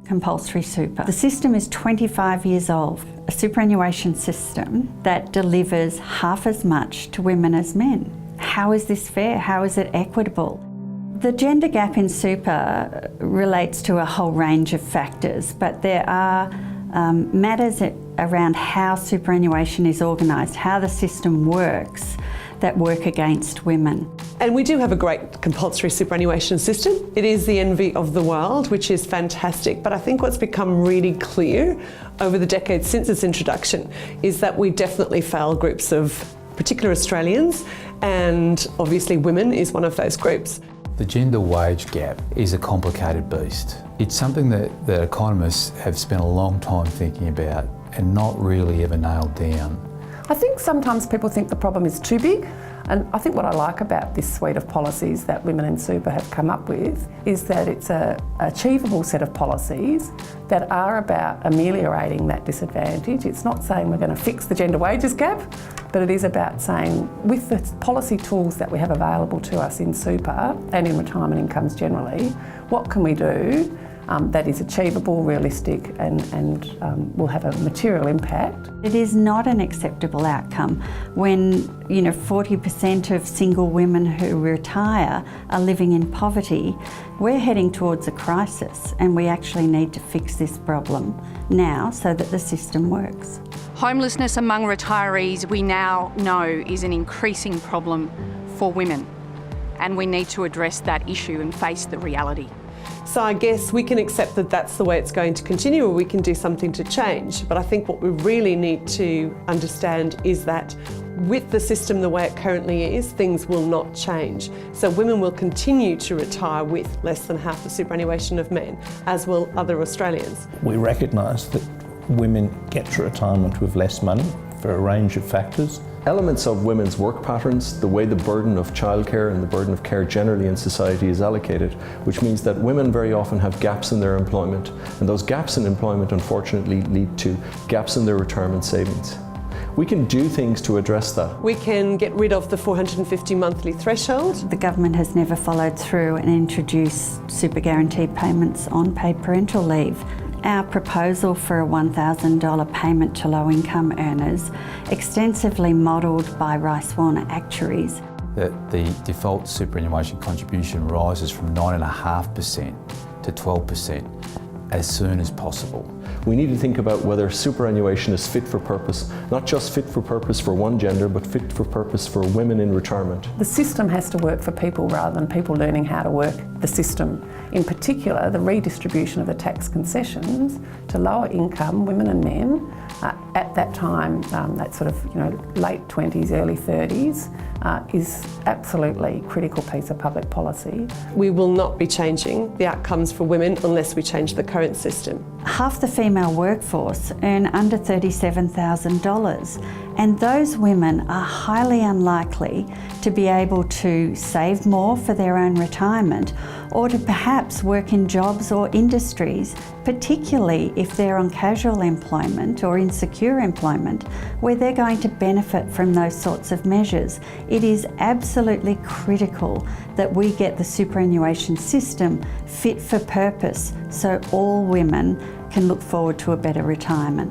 Compulsory super. The system is 25 years old, a superannuation system that delivers half as much to women as men. How is this fair? How is it equitable? The gender gap in super relates to a whole range of factors, but there are matters around how superannuation is organised, how the system works, that work against women. And we do have a great compulsory superannuation system. It is the envy of the world, which is fantastic. But I think what's become really clear over the decades since its introduction is that we definitely fail groups of particular Australians, and obviously women is one of those groups. The gender wage gap is a complicated beast. It's something that economists have spent a long time thinking about and not really ever nailed down. I think sometimes people think the problem is too big, and I think what I like about this suite of policies that Women in Super have come up with is that it's an achievable set of policies that are about ameliorating that disadvantage. It's not saying we're going to fix the gender wages gap, but it is about saying with the policy tools that we have available to us in super and in retirement incomes generally, what can we do that is achievable, realistic and will have a material impact. It is not an acceptable outcome when 40% of single women who retire are living in poverty. We're heading towards a crisis and we actually need to fix this problem now so that the system works. Homelessness among retirees we now know is an increasing problem for women, and we need to address that issue and face the reality. So I guess we can accept that that's the way it's going to continue, or we can do something to change. But I think what we really need to understand is that with the system the way it currently is, things will not change. So women will continue to retire with less than half the superannuation of men, as will other Australians. We recognise that women get to retirement with less money for a range of factors. Elements of women's work patterns, the way the burden of childcare and the burden of care generally in society is allocated, which means that women very often have gaps in their employment, and those gaps in employment unfortunately lead to gaps in their retirement savings. We can do things to address that. We can get rid of the 450 monthly threshold. The government has never followed through and introduced super guaranteed payments on paid parental leave. Our proposal for a $1,000 payment to low-income earners, extensively modelled by Rice Warner actuaries. That the default superannuation contribution rises from 9.5% to 12% as soon as possible. We need to think about whether superannuation is fit for purpose, not just fit for purpose for one gender, but fit for purpose for women in retirement. The system has to work for people rather than people learning how to work the system. In particular, the redistribution of the tax concessions to lower income women and men at that time, that sort of late 20s, early 30s, is absolutely a critical piece of public policy. We will not be changing the outcomes for women unless we change the current system. Half the female workforce earn under $37,000, and those women are highly unlikely to be able to save more for their own retirement or to perhaps work in jobs or industries, particularly if they're on casual employment or insecure employment, where they're going to benefit from those sorts of measures. It is absolutely critical that we get the superannuation system fit for purpose so all women can look forward to a better retirement.